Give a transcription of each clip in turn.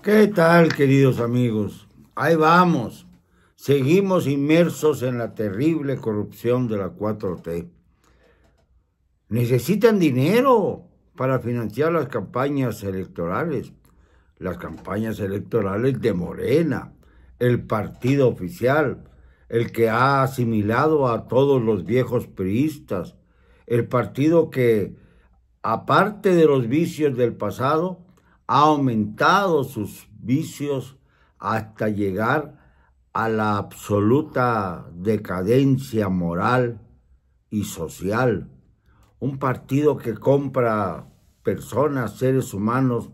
¿Qué tal, queridos amigos? Ahí vamos. Seguimos inmersos en la terrible corrupción de la 4T. Necesitan dinero para financiar las campañas electorales. Las campañas electorales de Morena, el partido oficial, el que ha asimilado a todos los viejos priistas, el partido que, aparte de los vicios del pasado, ha aumentado sus vicios hasta llegar a la absoluta decadencia moral y social. Un partido que compra personas, seres humanos,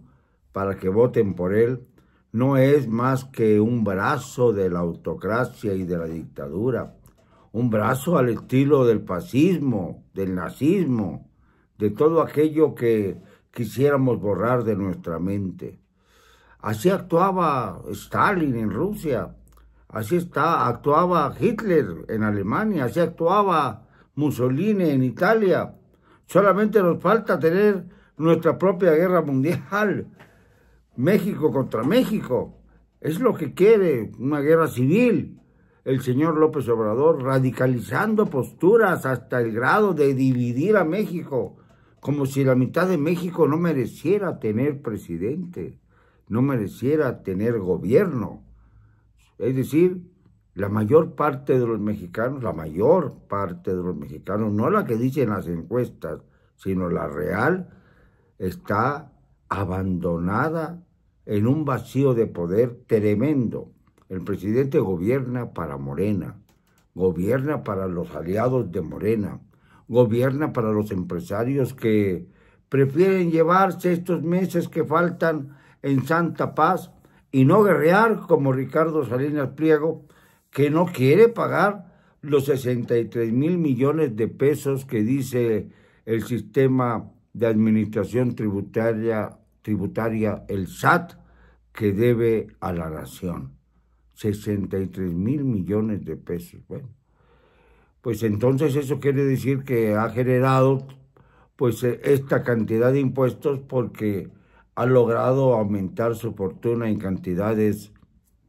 para que voten por él, no es más que un brazo de la autocracia y de la dictadura, un brazo al estilo del fascismo, del nazismo, de todo aquello que quisiéramos borrar de nuestra mente. Así actuaba Stalin en Rusia, actuaba Hitler en Alemania, así actuaba Mussolini en Italia. Solamente nos falta tener nuestra propia guerra mundial, México contra México. Es lo que quiere, una guerra civil. El señor López Obrador radicalizando posturas hasta el grado de dividir a México, como si la mitad de México no mereciera tener presidente, no mereciera tener gobierno. Es decir, la mayor parte de los mexicanos, no la que dicen las encuestas, sino la real, está abandonada en un vacío de poder tremendo. El presidente gobierna para Morena, gobierna para los aliados de Morena, gobierna para los empresarios que prefieren llevarse estos meses que faltan en santa paz y no guerrear como Ricardo Salinas Pliego, que no quiere pagar los 63 mil millones de pesos que dice el sistema de administración tributaria, el SAT, que debe a la nación. 63 mil millones de pesos. Bueno, pues entonces eso quiere decir que ha generado pues esta cantidad de impuestos porque ha logrado aumentar su fortuna en cantidades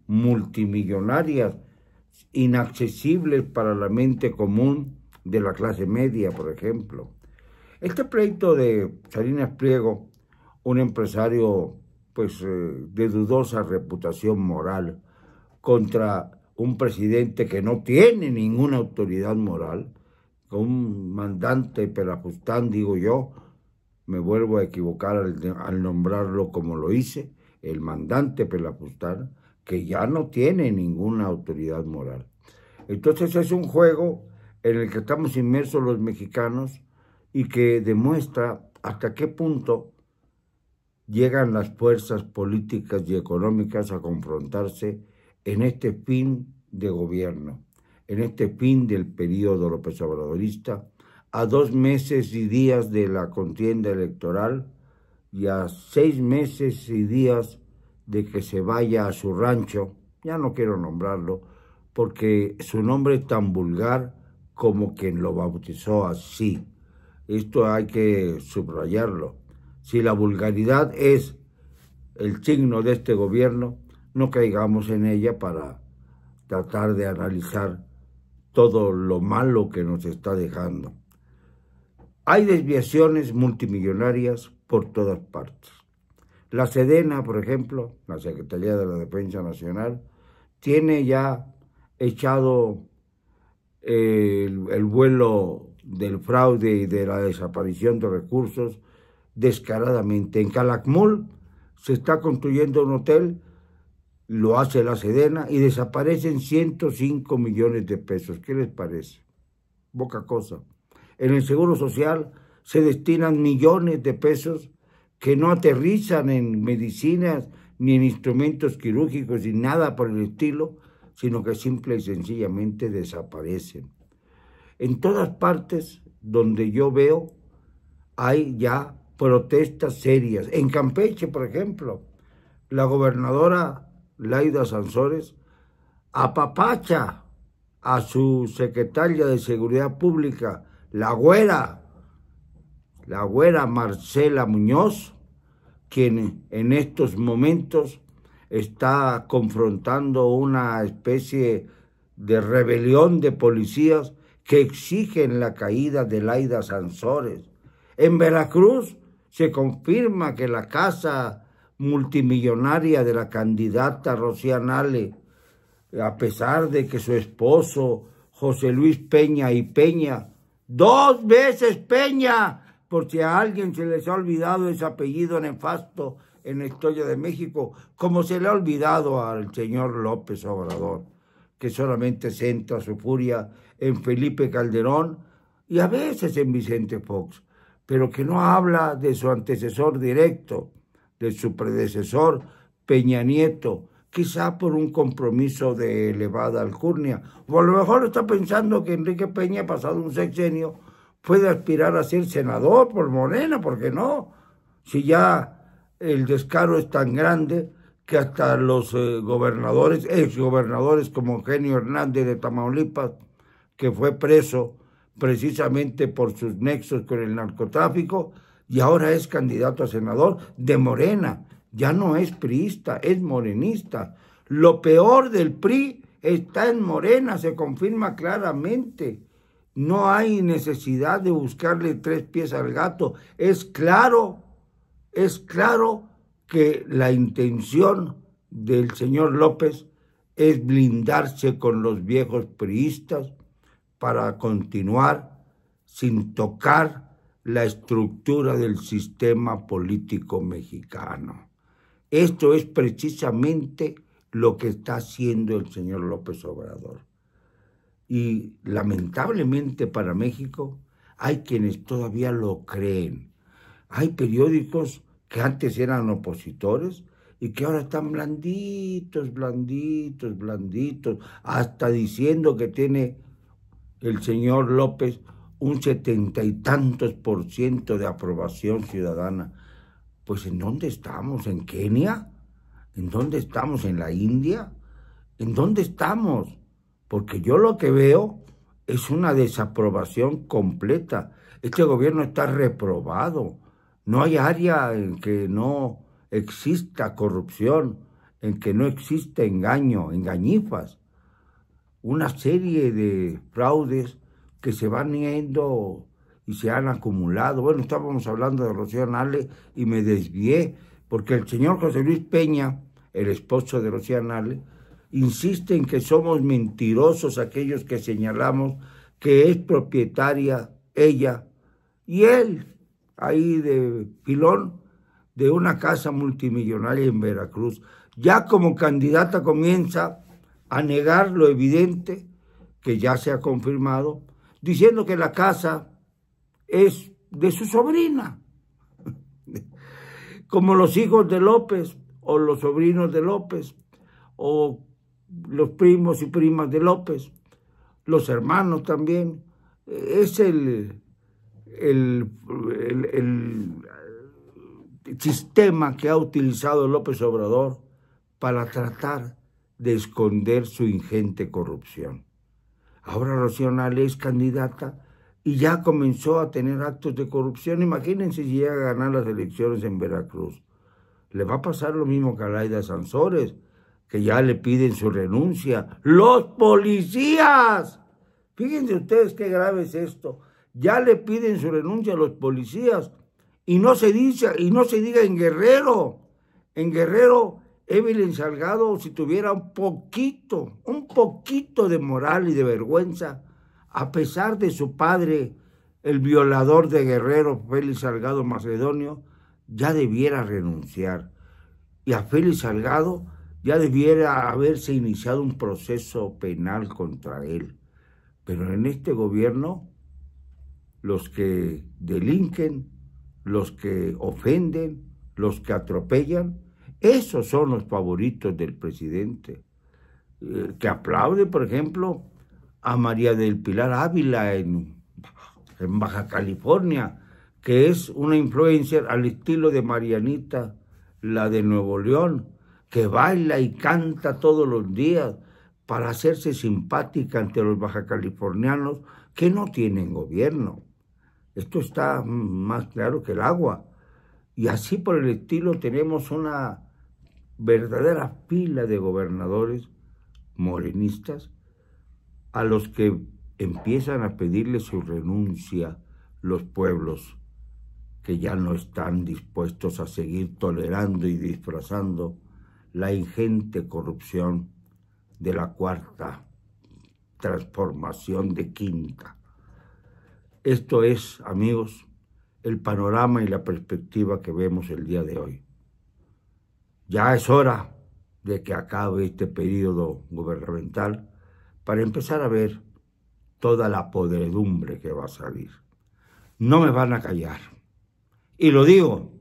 multimillonarias, inaccesibles para la mente común de la clase media, por ejemplo. Este pleito de Salinas Pliego, un empresario pues de dudosa reputación moral, contra un presidente que no tiene ninguna autoridad moral, con un mandante pelafustán, digo yo, me vuelvo a equivocar al nombrarlo como lo hice, el mandante pelafustán, que ya no tiene ninguna autoridad moral. Entonces es un juego en el que estamos inmersos los mexicanos y que demuestra hasta qué punto llegan las fuerzas políticas y económicas a confrontarse en este fin de gobierno, en este fin del periodo López Obradorista, a 2 meses y días de la contienda electoral y a 6 meses y días de que se vaya a su rancho. Ya no quiero nombrarlo, porque su nombre es tan vulgar como quien lo bautizó así. Esto hay que subrayarlo. Si la vulgaridad es el signo de este gobierno, no caigamos en ella para tratar de analizar todo lo malo que nos está dejando. Hay desviaciones multimillonarias por todas partes. La Sedena, por ejemplo, la Secretaría de la Defensa Nacional, tiene ya echado el vuelo del fraude y de la desaparición de recursos descaradamente. En Calakmul se está construyendo un hotel, lo hace la Sedena y desaparecen 105 millones de pesos. ¿Qué les parece? Poca cosa. En el Seguro Social se destinan millones de pesos que no aterrizan en medicinas ni en instrumentos quirúrgicos ni nada por el estilo, sino que simple y sencillamente desaparecen. En todas partes donde yo veo hay ya protestas serias. En Campeche, por ejemplo, la gobernadora Laida Sansores apapacha a su secretaria de Seguridad Pública, la güera Marcela Muñoz, quien en estos momentos está confrontando una especie de rebelión de policías que exigen la caída de Laida Sansores. En Veracruz se confirma que la casa multimillonaria de la candidata Rocío Nale, a pesar de que su esposo José Luis Peña y Peña, 2 veces Peña, por si a alguien se les ha olvidado ese apellido nefasto en la historia de México, como se le ha olvidado al señor López Obrador, que solamente centra su furia en Felipe Calderón y a veces en Vicente Fox, pero que no habla de su antecesor directo, de su predecesor Peña Nieto, quizá por un compromiso de elevada alcurnia, o a lo mejor está pensando que Enrique Peña, pasado un sexenio, puede aspirar a ser senador por Morena, ¿por qué no? Si ya el descaro es tan grande que hasta los gobernadores, exgobernadores como Eugenio Hernández de Tamaulipas, que fue preso precisamente por sus nexos con el narcotráfico, y ahora es candidato a senador de Morena. Ya no es priista, es morenista. Lo peor del PRI está en Morena, se confirma claramente. No hay necesidad de buscarle 3 pies al gato. Es claro que la intención del señor López es blindarse con los viejos priistas para continuar sin tocar la estructura del sistema político mexicano. Esto es precisamente lo que está haciendo el señor López Obrador. Y lamentablemente para México hay quienes todavía lo creen. Hay periódicos que antes eran opositores y que ahora están blanditos, hasta diciendo que tiene el señor López un 70 y tantos % de aprobación ciudadana. Pues ¿en dónde estamos? ¿En Kenia? ¿En dónde estamos? ¿En la India? ¿En dónde estamos? Porque yo lo que veo es una desaprobación completa. Este gobierno está reprobado. No hay área en que no exista corrupción, en que no exista engaño, engañifas. Una serie de fraudes que se van yendo y se han acumulado. Bueno, estábamos hablando de Rocío Nale y me desvié, porque el señor José Luis Peña, el esposo de Rocío Nale, insiste en que somos mentirosos aquellos que señalamos que es propietaria ella y él, ahí de pilón, de una casa multimillonaria en Veracruz. Ya como candidata comienza a negar lo evidente, que ya se ha confirmado, diciendo que la casa es de su sobrina, como los hijos de López, o los sobrinos de López, o los primos y primas de López, los hermanos también. Es el sistema que ha utilizado López Obrador para tratar de esconder su ingente corrupción. Ahora Rocío Nale es candidata y ya comenzó a tener actos de corrupción. Imagínense si llega a ganar las elecciones en Veracruz. Le va a pasar lo mismo que a Laida Sansores, que ya le piden su renuncia. ¡Los policías! Fíjense ustedes qué grave es esto. Ya le piden su renuncia a los policías. Y no se diga en Guerrero. En Guerrero, Evelyn Salgado, si tuviera un poquito de moral y de vergüenza, a pesar de su padre, el violador de Guerrero, Félix Salgado Macedonio, ya debiera renunciar. Y a Félix Salgado ya debiera haberse iniciado un proceso penal contra él. Pero en este gobierno, los que delinquen, los que ofenden, los que atropellan, esos son los favoritos del presidente, que aplaude, por ejemplo, a María del Pilar Ávila en Baja California, que es una influencer al estilo de Marianita, la de Nuevo León, que baila y canta todos los días para hacerse simpática ante los bajacalifornianos que no tienen gobierno. Esto está más claro que el agua. Y así por el estilo tenemos una verdadera fila de gobernadores morenistas a los que empiezan a pedirle su renuncia los pueblos que ya no están dispuestos a seguir tolerando y disfrazando la ingente corrupción de la cuarta transformación de quinta. Esto es, amigos, el panorama y la perspectiva que vemos el día de hoy. Ya es hora de que acabe este periodo gubernamental para empezar a ver toda la podredumbre que va a salir. No me van a callar. Y lo digo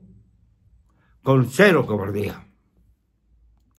con cero cobardía.